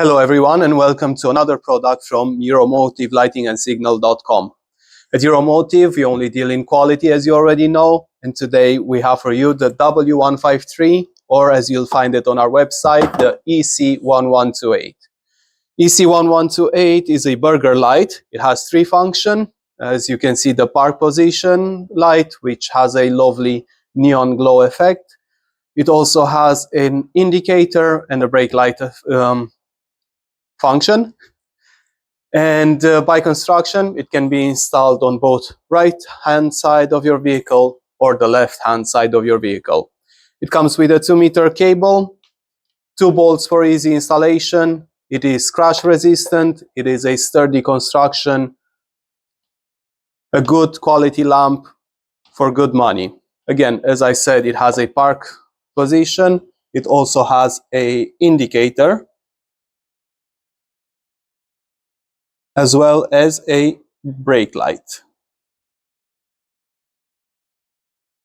Hello everyone and welcome to another product from Euromotive Lighting and Signal.com. At Euromotive we only deal in quality, as you already know, and today we have for you the W153, or as you'll find it on our website, the EC1128. EC1128 is a burger light. It has three functions. As you can see, the park position light, which has a lovely neon glow effect. It also has an indicator and a brake light function, and by construction it can be installed on both right hand side of your vehicle or the left hand side of your vehicle. It comes with a 2-meter cable, 2 bolts for easy installation. It is crash resistant. It is a sturdy construction, a good quality lamp for good money. Again, as I said, it has a park position. It also has a indicator, as well as a brake light.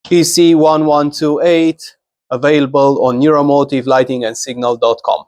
EC1128, available on Euromotive Lighting and Signal.com.